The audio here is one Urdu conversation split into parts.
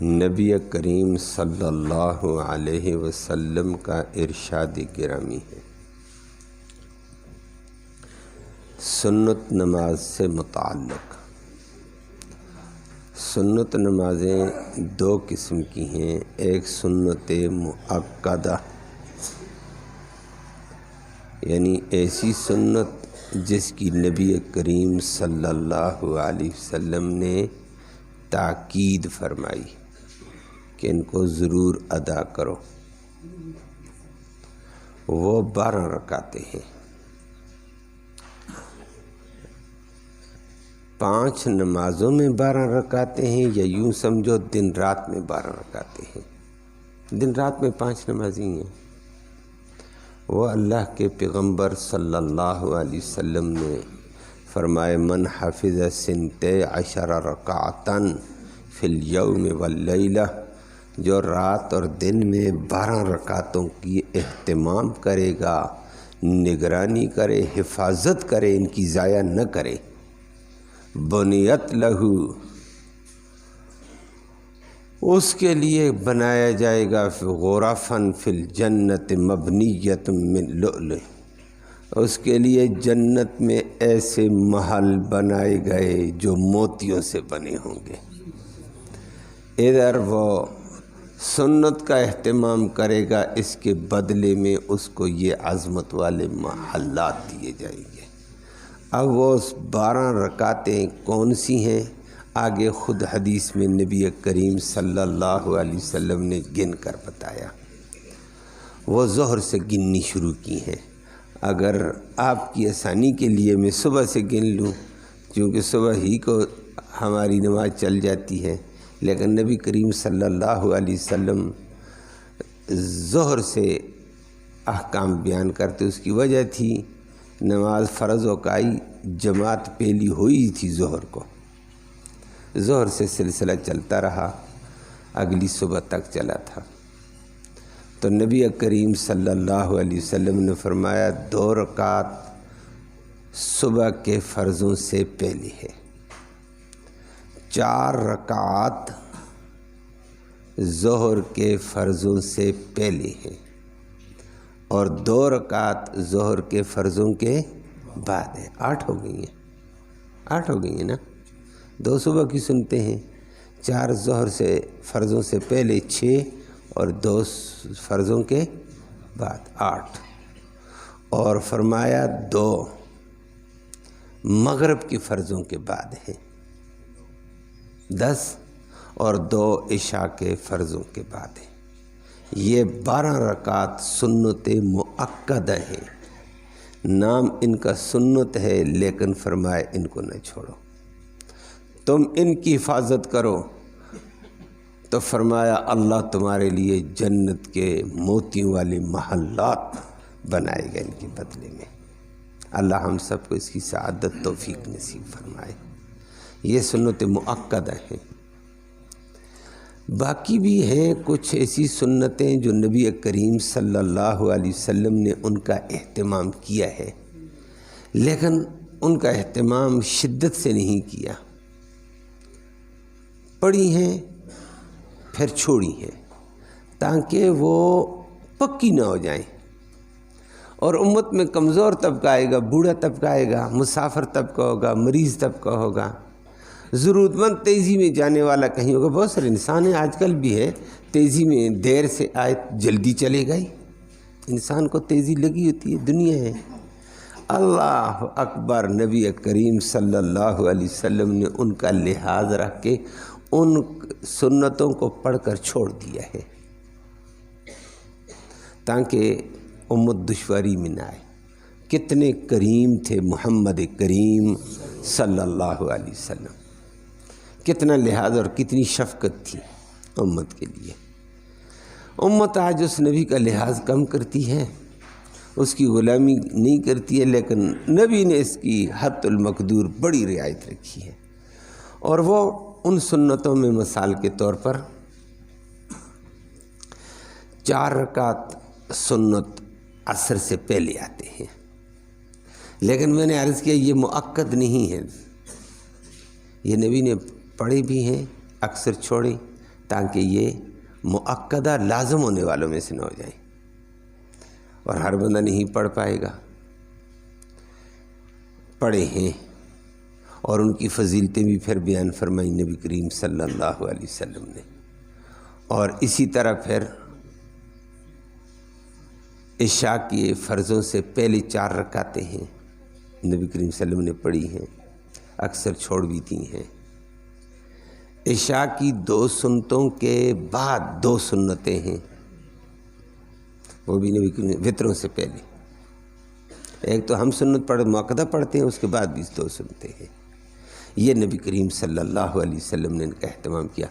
نبی کریم صلی اللہ علیہ وسلم کا ارشاد گرامی ہے، سنت نماز سے متعلق۔ سنت نمازیں دو قسم کی ہیں، ایک سنت مؤکدہ یعنی ایسی سنت جس کی نبی کریم صلی اللہ علیہ وسلم نے تاکید فرمائی کہ ان کو ضرور ادا کرو، وہ 12 رکعتیں ہیں۔ 5 نمازوں میں 12 رکعتیں ہیں، یا یوں سمجھو دن رات میں 12 رکعتیں ہیں۔ دن رات میں 5 نمازی ہیں۔ وہ اللہ کے پیغمبر صلی اللہ علیہ وسلم نے فرمائے، من حفظ 12 رکعتاً فی الیوم واللیلہ، جو رات اور دن میں 12 رکعتوں کی اہتمام کرے گا، نگرانی کرے، حفاظت کرے، ان کی ضائع نہ کرے، بنیت لہو، اس کے لیے بنایا جائے گا غرفاً فی الجنت مبنیۃ من لؤلؤ، اس کے لیے جنت میں ایسے محل بنائے گئے جو موتیوں سے بنے ہوں گے۔ ادھر وہ سنت کا اہتمام کرے گا، اس کے بدلے میں اس کو یہ عظمت والے محلات دیے جائیں گے۔ اب وہ 12 رکعتیں کون سی ہیں؟ آگے خود حدیث میں نبی کریم صلی اللہ علیہ وسلم نے گن کر بتایا۔ وہ ظہر سے گننی شروع کی ہیں۔ اگر آپ کی آسانی کے لیے میں صبح سے گن لوں، کیونکہ صبح ہی کو ہماری نماز چل جاتی ہے، لیکن نبی کریم صلی اللہ علیہ وسلم ظہر سے احکام بیان کرتے، اس کی وجہ تھی نماز فرض وقائی جماعت پہلی ہوئی تھی ظہر کو، ظہر سے سلسلہ چلتا رہا، اگلی صبح تک چلا تھا۔ تو نبی کریم صلی اللہ علیہ وسلم نے فرمایا 2 رکعت صبح کے فرضوں سے پہلے ہے، 4 رکعت ظہر کے فرضوں سے پہلے ہیں، اور 2 رکعت ظہر کے فرضوں کے بعد ہیں۔ 8 ہو گئی ہیں، 8 ہو گئی ہیں نا۔ 2 صبح کی سنتے ہیں، 4 ظہر سے فرضوں سے پہلے 6، اور 2 فرضوں کے بعد 8، اور فرمایا 2 مغرب کی فرضوں کے بعد ہیں 10، اور 2 عشاء کے فرضوں کے بعد ہیں۔ یہ 12 رکعت سنت مؤکدہ ہیں، نام ان کا سنت ہے، لیکن فرمائے ان کو نہ چھوڑو، تم ان کی حفاظت کرو، تو فرمایا اللہ تمہارے لیے جنت کے موتیوں والے محلات بنائے گئے ان کے بدلے میں۔ اللہ ہم سب کو اس کی سعادت توفیق نصیب فرمائے۔ یہ سنت مؤکدہ ہیں۔ باقی بھی ہیں کچھ ایسی سنتیں جو نبی کریم صلی اللہ علیہ وسلم نے ان کا اہتمام کیا ہے، لیکن ان کا اہتمام شدت سے نہیں کیا، پڑھی ہیں پھر چھوڑی ہیں، تاکہ وہ پکی نہ ہو جائیں، اور امت میں کمزور طبقہ آئے گا، بوڑھا طبقہ آئے گا، مسافر طبقہ ہوگا، مریض طبقہ ہوگا، ضرورت مند تیزی میں جانے والا کہیں ہوگا۔ بہت سارے انسان ہیں آج کل بھی ہے، تیزی میں دیر سے آئے جلدی چلے گئی، انسان کو تیزی لگی ہوتی ہے، دنیا ہے۔ اللہ اکبر، نبی کریم صلی اللہ علیہ وسلم نے ان کا لحاظ رکھ کے ان سنتوں کو پڑھ کر چھوڑ دیا ہے، تاکہ امت دشواری میں نہ آئے۔ کتنے کریم تھے محمد کریم صلی اللہ علیہ وسلم، کتنا لحاظ اور کتنی شفقت تھی امت کے لیے۔ امت آج اس نبی کا لحاظ کم کرتی ہے، اس کی غلامی نہیں کرتی ہے، لیکن نبی نے اس کی حد المقدور بڑی رعایت رکھی ہے، اور وہ ان سنتوں میں مثال کے طور پر 4 رکعت سنت عصر سے پہلے آتے ہیں، لیکن میں نے عرض کیا یہ مؤکد نہیں ہے، یہ نبی نے پڑھے بھی ہیں، اکثر چھوڑے، تاکہ یہ مؤکدہ لازم ہونے والوں میں سے نہ ہو جائیں، اور ہر بندہ نہیں پڑھ پائے گا۔ پڑھے ہیں اور ان کی فضیلتیں بھی پھر بیان فرمائی نبی کریم صلی اللہ علیہ وسلم نے، اور اسی طرح پھر عشاء کی فرضوں سے پہلے 4 رکعتیں ہیں نبی کریم صلی اللہ علیہ وسلم نے پڑھی ہیں، اکثر چھوڑ بھی دی ہیں۔ عشاء کی 2 سنتوں کے بعد 2 سنتیں ہیں، وہ بھی نبی کریم وطروں سے پہلے۔ ایک تو ہم سنت پڑھ مؤکدہ پڑھتے ہیں، اس کے بعد بھی 2 سنتیں ہیں۔ یہ نبی کریم صلی اللہ علیہ وسلم نے ان کا اہتمام کیا۔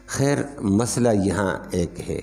خیر مسئلہ یہاں ایک ہے،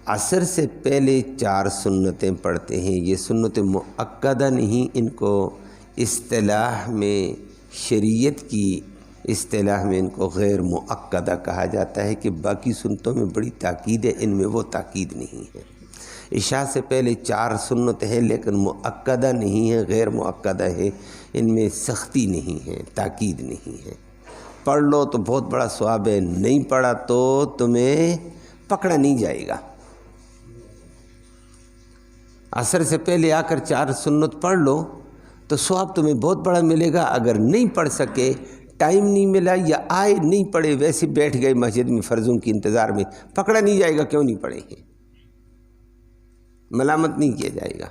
عصر سے پہلے 4 سنتیں پڑھتے ہیں، یہ سنت مؤکدہ نہیں، ان کو اصطلاح میں، شریعت کی اصطلاح میں ان کو غیر مؤکدہ کہا جاتا ہے کہ باقی سنتوں میں بڑی تاکید ہے، ان میں وہ تاکید نہیں ہے۔ عشاء سے پہلے 4 سنت ہیں لیکن مؤکدہ نہیں ہے، غیر مؤکدہ ہے، ان میں سختی نہیں ہے، تاکید نہیں ہے۔ پڑھ لو تو بہت بڑا ثواب ہے، نہیں پڑھا تو تمہیں پکڑا نہیں جائے گا۔ عصر سے پہلے آ کر 4 سنت پڑھ لو تو ثواب تمہیں بہت بڑا ملے گا۔ اگر نہیں پڑھ سکے، ٹائم نہیں ملا یا آئے نہیں پڑھے، ویسے بیٹھ گئے مسجد میں فرضوں کی انتظار میں، پکڑا نہیں جائے گا کیوں نہیں پڑھے ہیں، ملامت نہیں کیا جائے گا۔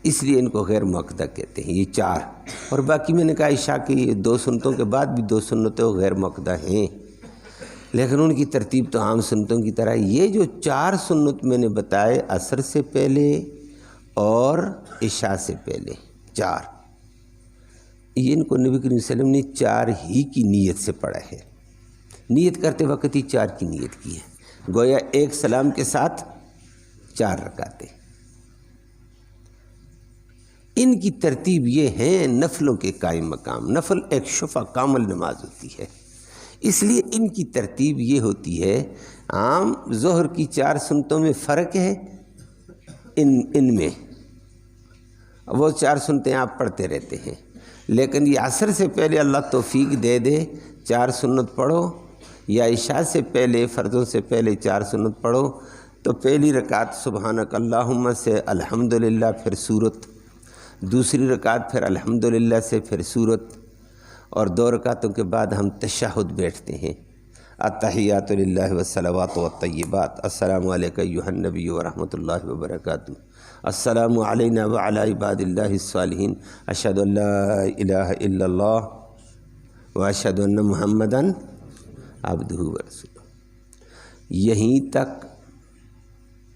اس لیے ان کو غیر مؤکدہ کہتے ہیں، یہ 4۔ اور باقی میں نے کہا عشاء کی 2 سنتوں کے بعد بھی 2 سنتیں غیر مؤکدہ ہیں، لیکن ان کی ترتیب تو عام سنتوں کی طرح۔ یہ جو 4 سنت میں نے بتائے، عصر سے پہلے اور عشاء سے پہلے 4، یہ ان کو نبی کریم صلی اللہ علیہ وسلم نے 4 ہی کی نیت سے پڑھا ہے۔ نیت کرتے وقت ہی 4 کی نیت کی ہے، گویا ایک سلام کے ساتھ 4 رکعتیں۔ ان کی ترتیب یہ ہے نفلوں کے قائم مقام۔ نفل ایک شفع کامل نماز ہوتی ہے، اس لیے ان کی ترتیب یہ ہوتی ہے۔ عام ظہر کی 4 سنتوں میں فرق ہے، ان میں وہ 4 سنتیں آپ پڑھتے رہتے ہیں، لیکن یہ عصر سے پہلے اللہ توفیق دے دے 4 سنت پڑھو، یا عشاء سے پہلے فرضوں سے پہلے 4 سنت پڑھو، تو پہلی رکعت سبحانک اللہم سے الحمدللہ پھر سورت، دوسری رکعت پھر الحمدللہ سے پھر سورت، اور 2 رکعتوں کے بعد ہم تشہد بیٹھتے ہیں، التحیات للہ والصلوات والطیبات، السلام علیک ایھا النبی ورحمۃ اللہ وبرکاتہ، السلام علینا وعلی عباد اللہ الصالحین، اشہد ان لا الہ الا اللہ واشہد ان محمدا عبدہ ورسولہ۔ یہیں تک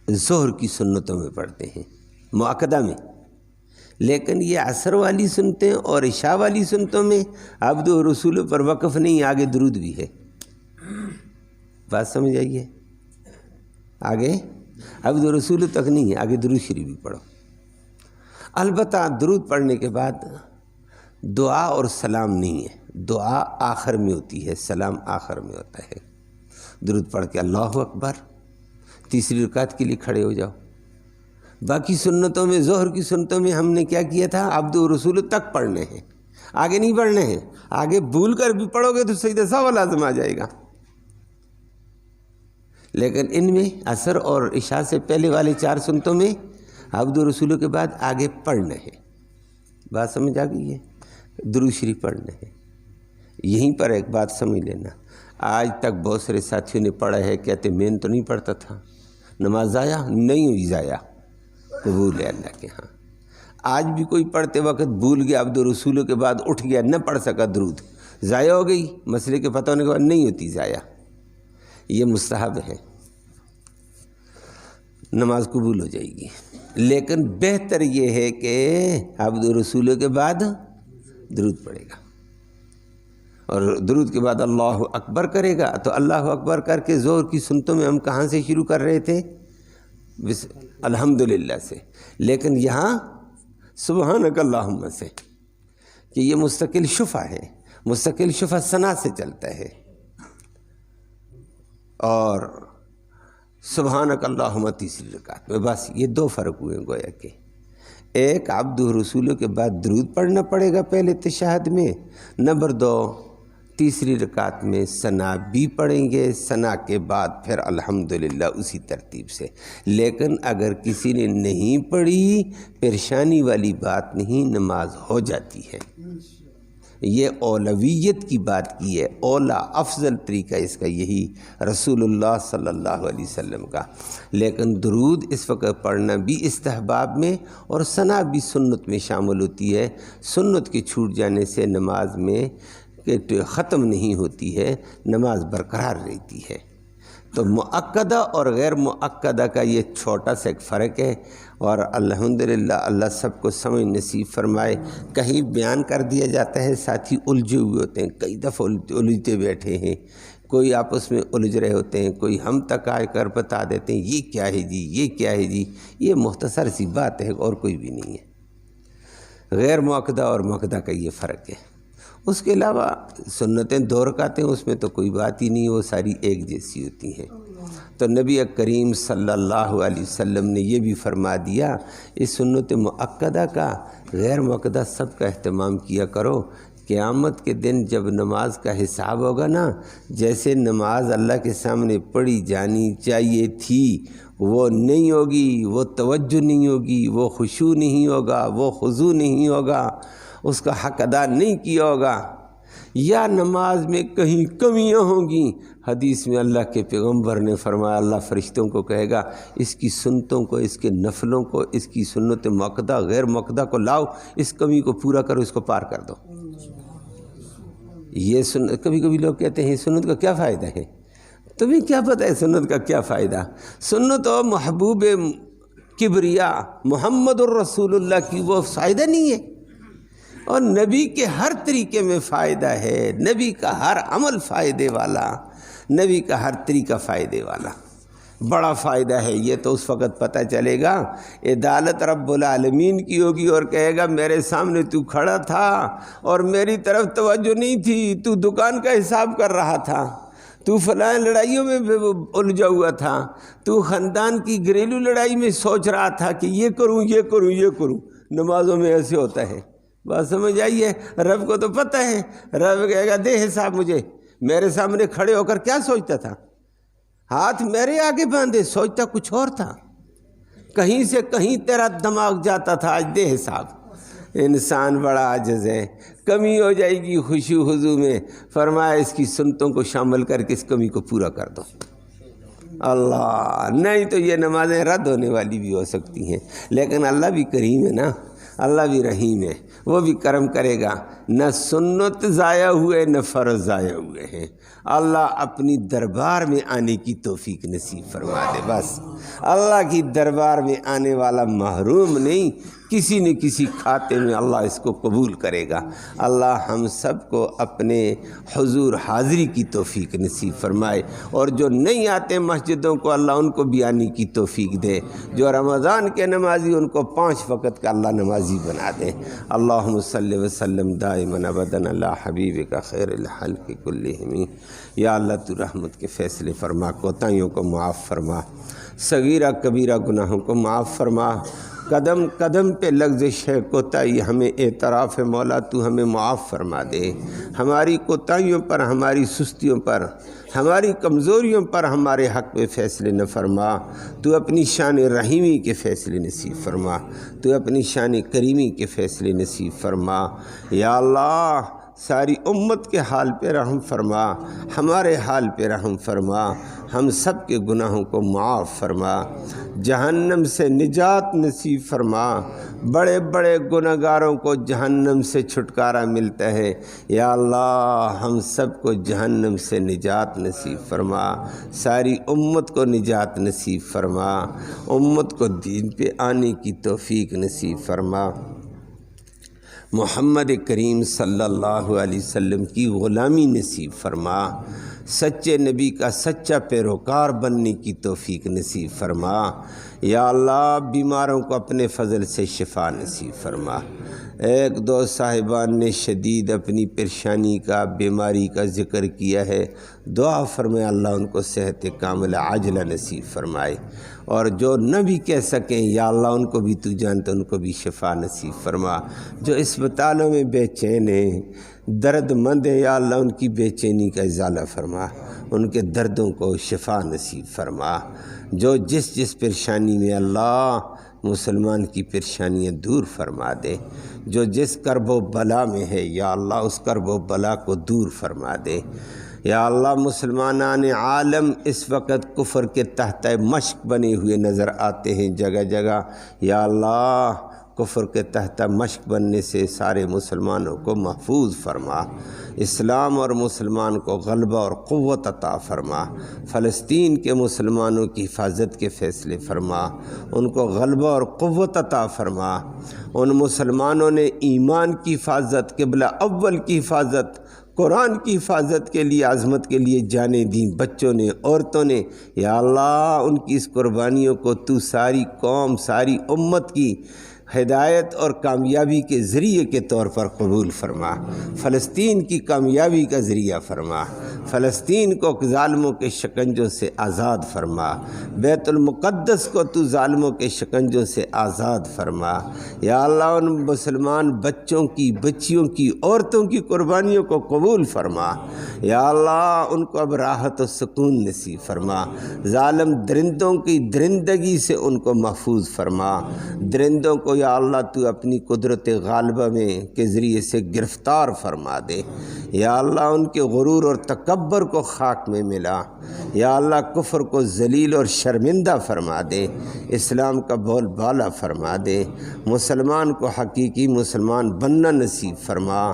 ظہر کی سنتوں میں پڑھتے ہیں، مؤکدہ میں، لیکن یہ عصر والی سنتیں اور عشاء والی سنتوں میں عبد و رسول پر وقف نہیں، آگے درود بھی ہے۔ بات سمجھ آئیے؟ آگے عبد و رسول تک نہیں ہے، آگے درود شریف بھی پڑھو۔ البتہ درود پڑھنے کے بعد دعا اور سلام نہیں ہے، دعا آخر میں ہوتی ہے، سلام آخر میں ہوتا ہے۔ درود پڑھ کے اللہ اکبر، تیسری رکعت کے لیے کھڑے ہو جاؤ۔ باقی سنتوں میں، ظہر کی سنتوں میں ہم نے کیا کیا تھا، عبد و رسول تک پڑھنے ہیں، آگے نہیں پڑھنے ہیں۔ آگے بھول کر بھی پڑھو گے تو سجدہ سہو لازم آ جائے گا، لیکن ان میں عصر اور عشاء سے پہلے والے 4 سنتوں میں عبد و رسول کے بعد آگے پڑھنے ہیں۔ بات سمجھ آ گئی ہے؟ درود شریف پڑھنے ہیں۔ یہیں پر ایک بات سمجھ لینا، آج تک بہت سارے ساتھیوں نے پڑھا ہے، کہتے میں تو نہیں پڑھتا تھا، نماز ضائع نہیں ہوئی، ضائع قبول ہے اللہ کے ہاں۔ آج بھی کوئی پڑھتے وقت بھول گیا عبد و رسول کے بعد اٹھ گیا، نہ پڑھ سکا درود، ضائع ہو گئی، مسئلے کے پتہ ہونے کے بعد نہیں ہوتی ضائع، یہ مستحب ہے، نماز قبول ہو جائے گی۔ لیکن بہتر یہ ہے کہ عبد و رسول کے بعد درود پڑھے گا، اور درود کے بعد اللہ اکبر کرے گا۔ تو اللہ اکبر کر کے ظہر کی سنتوں میں ہم کہاں سے شروع کر رہے تھے؟ الحمدللہ سے، لیکن یہاں سبحانک اللہم سے، کہ یہ مستقل شفع ہے، مستقل شفع ثنا سے چلتا ہے۔ اور سبحانک اللہم تیسری رکعت میں، بس یہ 2 فرق ہوئے گویا کہ ایک عبد و رسول کے بعد درود پڑھنا پڑے گا پہلے تشہد میں، نمبر 2 تیسری رکعت میں ثنا بھی پڑھیں گے، ثنا کے بعد پھر الحمدللہ اسی ترتیب سے۔ لیکن اگر کسی نے نہیں پڑھی، پریشانی والی بات نہیں، نماز ہو جاتی ہے۔ یہ اولویت کی بات کی ہے، اولا افضل طریقہ اس کا یہی رسول اللہ صلی اللہ علیہ وسلم کا۔ لیکن درود اس وقت پڑھنا بھی استحباب میں اور ثنا بھی سنت میں شامل ہوتی ہے۔ سنت کے چھوٹ جانے سے نماز میں ختم نہیں ہوتی ہے، نماز برقرار رہتی ہے۔ تو مؤکدہ اور غیر مؤکدہ کا یہ چھوٹا سا ایک فرق ہے، اور الحمدللہ اللہ سب کو سمجھ نصیب فرمائے۔ کہیں بیان کر دیا جاتا ہے، ساتھی الجھے ہوئے ہوتے ہیں، کئی دفعہ الجھتے بیٹھے ہیں، کوئی آپس میں الجھ رہے ہوتے ہیں، کوئی ہم تک آ کر بتا دیتے ہیں یہ کیا ہے جی، یہ کیا ہے جی۔ یہ مختصر سی بات ہے اور کوئی بھی نہیں ہے۔ غیر مؤکدہ اور مؤکدہ کا یہ فرق ہے۔ اس کے علاوہ سنتیں 2 رکعتیں، اس میں تو کوئی بات ہی نہیں، وہ ساری ایک جیسی ہوتی ہیں۔ تو نبی کریم صلی اللہ علیہ وسلم نے یہ بھی فرما دیا، اس سنت مؤکدہ کا غیر مؤکدہ سب کا اہتمام کیا کرو۔ قیامت کے دن جب نماز کا حساب ہوگا نا، جیسے نماز اللہ کے سامنے پڑھی جانی چاہیے تھی وہ نہیں ہوگی، وہ توجہ نہیں ہوگی، وہ خشوع نہیں ہوگا، وہ خضوع نہیں ہوگا، اس کا حق ادا نہیں کیا ہوگا، یا نماز میں کہیں کمیاں ہوں گی۔ حدیث میں اللہ کے پیغمبر نے فرمایا، اللہ فرشتوں کو کہے گا اس کی سنتوں کو، اس کے نفلوں کو، اس کی سنت مؤکدہ غیر مؤکدہ کو لاؤ، اس کمی کو پورا کرو، اس کو پار کر دو۔ یہ کبھی کبھی لوگ کہتے ہیں سنت کا کیا فائدہ ہے؟ تمہیں کیا پتہ ہے سنت کا کیا فائدہ؟ سنت و محبوب کبریا محمد الرسول اللہ کی وہ فائدہ نہیں ہے، اور نبی کے ہر طریقے میں فائدہ ہے، نبی کا ہر عمل فائدے والا، نبی کا ہر طریقہ فائدے والا، بڑا فائدہ ہے۔ یہ تو اس وقت پتہ چلے گا، عدالت رب العالمین کی ہوگی اور کہے گا میرے سامنے تو کھڑا تھا اور میری طرف توجہ نہیں تھی، تو دکان کا حساب کر رہا تھا، تو فلاں لڑائیوں میں الجھا ہوا تھا، تو خاندان کی گھریلو لڑائی میں سوچ رہا تھا کہ یہ کروں یہ کروں یہ کروں۔ نمازوں میں ایسے ہوتا ہے، بات سمجھ آئیے؟ رب کو تو پتہ ہے، رب کہے گا دے حساب مجھے، میرے سامنے کھڑے ہو کر کیا سوچتا تھا؟ ہاتھ میرے آگے باندھے، سوچتا کچھ اور تھا، کہیں سے کہیں تیرا دماغ جاتا تھا، آج دے حساب۔ انسان بڑا عاجز ہے، کمی ہو جائے گی خشوع خضوع میں، فرمایا اس کی سنتوں کو شامل کر کے اس کمی کو پورا کر دو۔ اللہ، نہیں تو یہ نمازیں رد ہونے والی بھی ہو سکتی ہیں، لیکن اللہ بھی کریم ہے نا، اللہ بھی رحیم ہے، وہ بھی کرم کرے گا۔ نہ سنت ضائع ہوئے نہ فرض ضائع ہوئے ہیں۔ اللہ اپنی دربار میں آنے کی توفیق نصیب فرما دے۔ بس اللہ کی دربار میں آنے والا محروم نہیں، کسی نہ کسی کھاتے میں اللہ اس کو قبول کرے گا۔ اللہ ہم سب کو اپنے حضور حاضری کی توفیق نصیب فرمائے، اور جو نہیں آتے مسجدوں کو اللہ ان کو بھی آنے کی توفیق دے، جو رمضان کے نمازی ان کو 5 وقت کا اللہ نمازی بنا دے۔ اللہم صلی وسلم دائما ابدا علی حبیبک خیر الخلق کلہم۔ یا اللہ تو رحمت کے فیصلے فرما، کوتاہیوں کو معاف فرما، صغیرہ کبیرہ گناہوں کو معاف فرما، قدم قدم پہ لغزش ہے کوتاہی ہمیں اعتراف ہے مولا، تو ہمیں معاف فرما دے۔ ہماری کوتاہیوں پر، ہماری سستیوں پر، ہماری کمزوریوں پر ہمارے حق میں فیصلے نہ فرما، تو اپنی شان رحیمی کے فیصلے نصیب فرما، تو اپنی شان کریمی کے فیصلے نصیب فرما۔ یا اللہ ساری امت کے حال پہ رحم فرما، ہمارے حال پہ رحم فرما، ہم سب کے گناہوں کو معاف فرما، جہنم سے نجات نصیب فرما۔ بڑے بڑے گناہگاروں کو جہنم سے چھٹکارا ملتا ہے، یا اللہ ہم سب کو جہنم سے نجات نصیب فرما، ساری امت کو نجات نصیب فرما، امت کو دین پہ آنے کی توفیق نصیب فرما۔ محمد کریم صلی اللہ علیہ وسلم کی غلامی نصیب فرما، سچے نبی کا سچا پیروکار بننے کی توفیق نصیب فرما۔ یا اللہ بیماروں کو اپنے فضل سے شفا نصیب فرما۔ ایک دو صاحبان نے شدید اپنی پریشانی کا، بیماری کا ذکر کیا ہے، دعا فرمائے اللہ ان کو صحت کاملہ عاجلہ نصیب فرمائے، اور جو نہ بھی کہہ سکیں یا اللہ ان کو بھی تو جانتا، ان کو بھی شفا نصیب فرما۔ جو اسپتالوں میں بے چین ہیں، درد مند ہے یا اللہ ان کی بے چینی کا ازالہ فرما، ان کے دردوں کو شفا نصیب فرما، جو جس پریشانی میں اللہ مسلمان کی پریشانیاں دور فرما دے، جو جس کرب و بلا میں ہے یا اللہ اس کرب و بلا کو دور فرما دے۔ یا اللہ مسلمانان عالم اس وقت کفر کے تحت مشق بنے ہوئے نظر آتے ہیں جگہ جگہ، یا اللہ کفر کے تحت مشق بننے سے سارے مسلمانوں کو محفوظ فرما، اسلام اور مسلمان کو غلبہ اور قوت عطا فرما، فلسطین کے مسلمانوں کی حفاظت کے فیصلے فرما، ان کو غلبہ اور قوت عطا فرما، ان مسلمانوں نے ایمان کی حفاظت، قبلہ اول کی حفاظت، قرآن کی حفاظت کے لیے، عظمت کے لیے جانیں دیں، بچوں نے، عورتوں نے، یا اللہ ان کی اس قربانیوں کو تو ساری قوم، ساری امت کی ہدایت اور کامیابی کے ذریعے کے طور پر قبول فرما، فلسطین کی کامیابی کا ذریعہ فرما، فلسطین کو ظالموں کے شکنجوں سے آزاد فرما، بیت المقدس کو تو ظالموں کے شکنجوں سے آزاد فرما، یا اللہ ان مسلمان بچوں کی، بچیوں کی، عورتوں کی قربانیوں کو قبول فرما، یا اللہ ان کو اب راحت و سکون نصیب فرما، ظالم درندوں کی درندگی سے ان کو محفوظ فرما، درندوں کو یا اللہ تو اپنی قدرت غالبہ میں کے ذریعے سے گرفتار فرما دے، یا اللہ ان کے غرور اور تکبر کو خاک میں ملا، یا اللہ کفر کو ذلیل اور شرمندہ فرما دے، اسلام کا بول بالا فرما دے، مسلمان کو حقیقی مسلمان بننا نصیب فرما،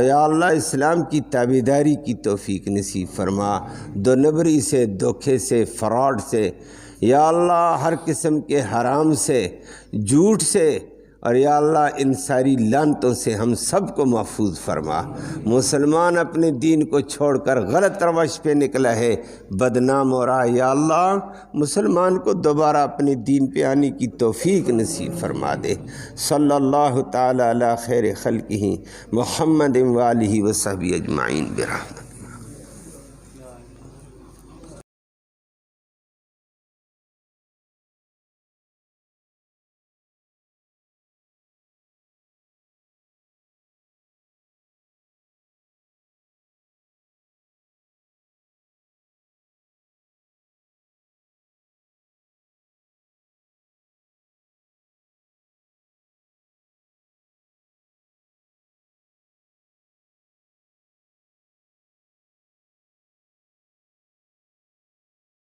یا اللہ اسلام کی تابعداری کی توفیق نصیب فرما، دو نبری سے، دھوکے سے، فراڈ سے، یا اللہ ہر قسم کے حرام سے، جھوٹ سے، اور یا اللہ ان ساری لعنتوں سے ہم سب کو محفوظ فرما۔ مسلمان اپنے دین کو چھوڑ کر غلط روش پہ نکلا ہے، بدنام ہو رہا ہے، یا اللہ مسلمان کو دوبارہ اپنے دین پہ آنے کی توفیق نصیب فرما دے۔ صلی اللہ تعالی علی خیر خلقہ محمد و آلہ و صحبہ اجمعین برحمتہ۔